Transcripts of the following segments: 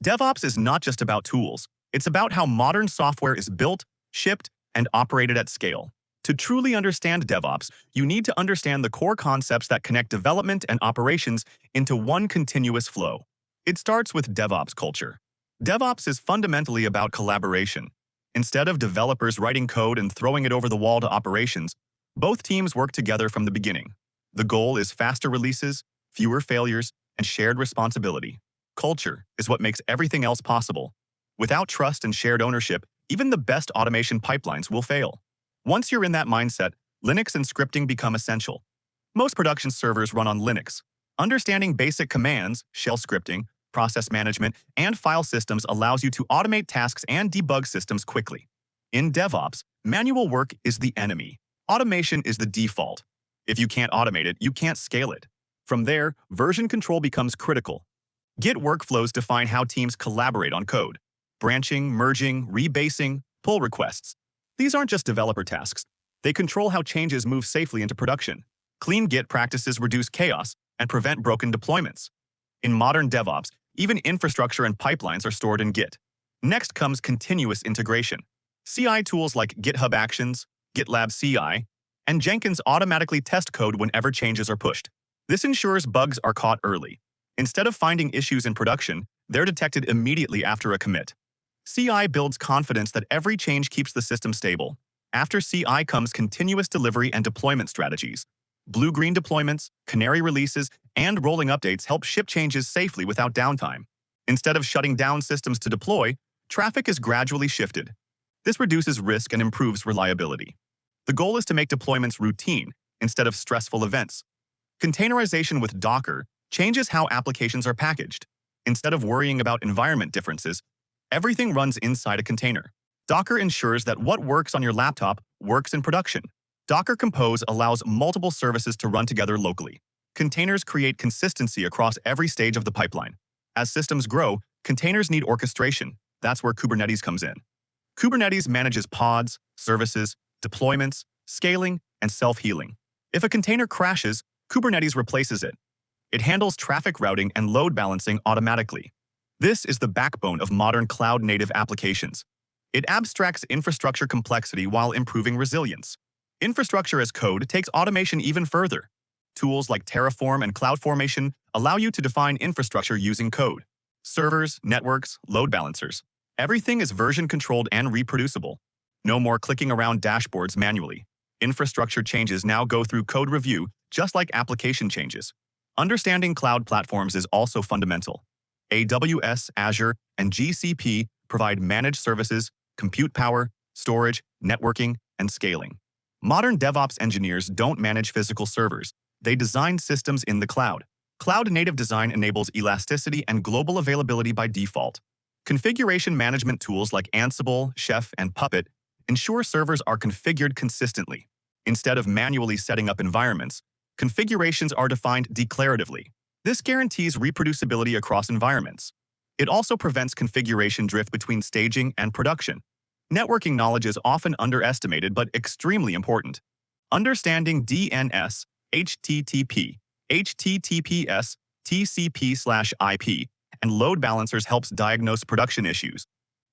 DevOps is not just about tools, it's about how modern software is built, shipped, and operated at scale. To truly understand DevOps, you need to understand the core concepts that connect development and operations into one continuous flow. It starts with DevOps culture. DevOps is fundamentally about collaboration. Instead of developers writing code and throwing it over the wall to operations, both teams work together from the beginning. The goal is faster releases, fewer failures, and shared responsibility. Culture is what makes everything else possible. Without trust and shared ownership, even the best automation pipelines will fail. Once you're in that mindset, Linux and scripting become essential. Most production servers run on Linux. Understanding basic commands, shell scripting, process management, and file systems allows you to automate tasks and debug systems quickly. In DevOps, manual work is the enemy. Automation is the default. If you can't automate it, you can't scale it. From there, version control becomes critical. Git workflows define how teams collaborate on code. Branching, merging, rebasing, pull requests. These aren't just developer tasks. They control how changes move safely into production. Clean Git practices reduce chaos and prevent broken deployments. In modern DevOps, even infrastructure and pipelines are stored in Git. Next comes continuous integration. CI tools like GitHub Actions, GitLab CI, and Jenkins automatically test code whenever changes are pushed. This ensures bugs are caught early. Instead of finding issues in production, they're detected immediately after a commit. CI builds confidence that every change keeps the system stable. After CI comes continuous delivery and deployment strategies. Blue-green deployments, canary releases, and rolling updates help ship changes safely without downtime. Instead of shutting down systems to deploy, traffic is gradually shifted. This reduces risk and improves reliability. The goal is to make deployments routine instead of stressful events. Containerization with Docker changes how applications are packaged. Instead of worrying about environment differences, everything runs inside a container. Docker ensures that what works on your laptop works in production. Docker Compose allows multiple services to run together locally. Containers create consistency across every stage of the pipeline. As systems grow, containers need orchestration. That's where Kubernetes comes in. Kubernetes manages pods, services, deployments, scaling, and self-healing. If a container crashes, Kubernetes replaces it. It handles traffic routing and load balancing automatically. This is the backbone of modern cloud-native applications. It abstracts infrastructure complexity while improving resilience. Infrastructure as code takes automation even further. Tools like Terraform and CloudFormation allow you to define infrastructure using code. Servers, networks, load balancers. Everything is version-controlled and reproducible. No more clicking around dashboards manually. Infrastructure changes now go through code review, just like application changes. Understanding cloud platforms is also fundamental. AWS, Azure, and GCP provide managed services, compute power, storage, networking, and scaling. Modern DevOps engineers don't manage physical servers. They design systems in the cloud. Cloud-native design enables elasticity and global availability by default. Configuration management tools like Ansible, Chef, and Puppet ensure servers are configured consistently. Instead of manually setting up environments, configurations are defined declaratively. This guarantees reproducibility across environments. It also prevents configuration drift between staging and production. Networking knowledge is often underestimated but extremely important. Understanding DNS, HTTP, HTTPS, TCP/IP, and load balancers helps diagnose production issues.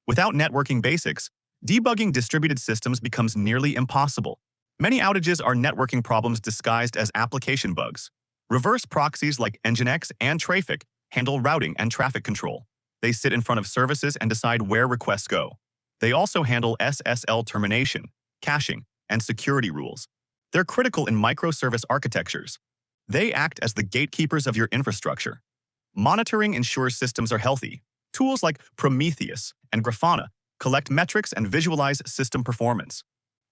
Without networking basics, debugging distributed systems becomes nearly impossible. Many outages are networking problems disguised as application bugs. Reverse proxies like Nginx and Traefik handle routing and traffic control. They sit in front of services and decide where requests go. They also handle SSL termination, caching, and security rules. They're critical in microservice architectures. They act as the gatekeepers of your infrastructure. Monitoring ensures systems are healthy. Tools like Prometheus and Grafana collect metrics and visualize system performance.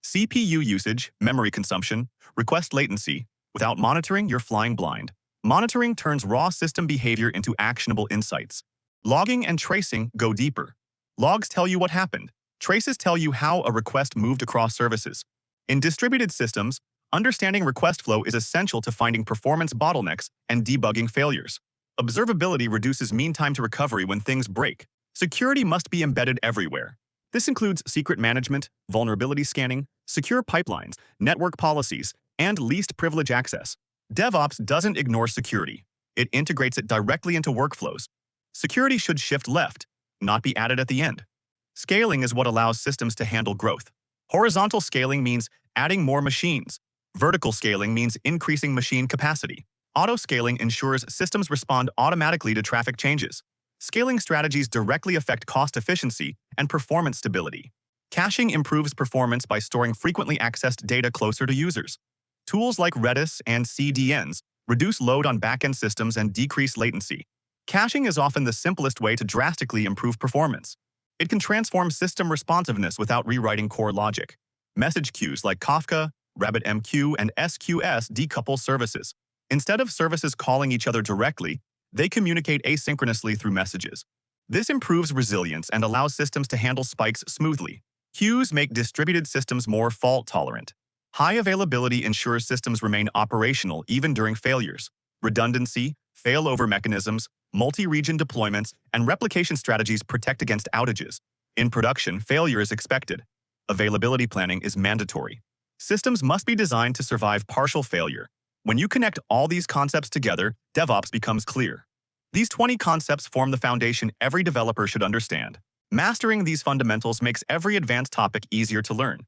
CPU usage, memory consumption, request latency. Without monitoring, you're flying blind. Monitoring turns raw system behavior into actionable insights. Logging and tracing go deeper. Logs tell you what happened. Traces tell you how a request moved across services. In distributed systems, understanding request flow is essential to finding performance bottlenecks and debugging failures. Observability reduces mean time to recovery when things break. Security must be embedded everywhere. This includes secret management, vulnerability scanning, secure pipelines, network policies, and least privilege access. DevOps doesn't ignore security. It integrates it directly into workflows. Security should shift left, not be added at the end. Scaling is what allows systems to handle growth. Horizontal scaling means adding more machines. Vertical scaling means increasing machine capacity. Auto-scaling ensures systems respond automatically to traffic changes. Scaling strategies directly affect cost efficiency and performance stability. Caching improves performance by storing frequently accessed data closer to users. Tools like Redis and CDNs reduce load on backend systems and decrease latency. Caching is often the simplest way to drastically improve performance. It can transform system responsiveness without rewriting core logic. Message queues like Kafka, RabbitMQ, and SQS decouple services. Instead of services calling each other directly, they communicate asynchronously through messages. This improves resilience and allows systems to handle spikes smoothly. Queues make distributed systems more fault-tolerant. High availability ensures systems remain operational even during failures. Redundancy, failover mechanisms, multi-region deployments, and replication strategies protect against outages. In production, failure is expected. Availability planning is mandatory. Systems must be designed to survive partial failure. When you connect all these concepts together, DevOps becomes clear. These 20 concepts form the foundation every developer should understand. Mastering these fundamentals makes every advanced topic easier to learn.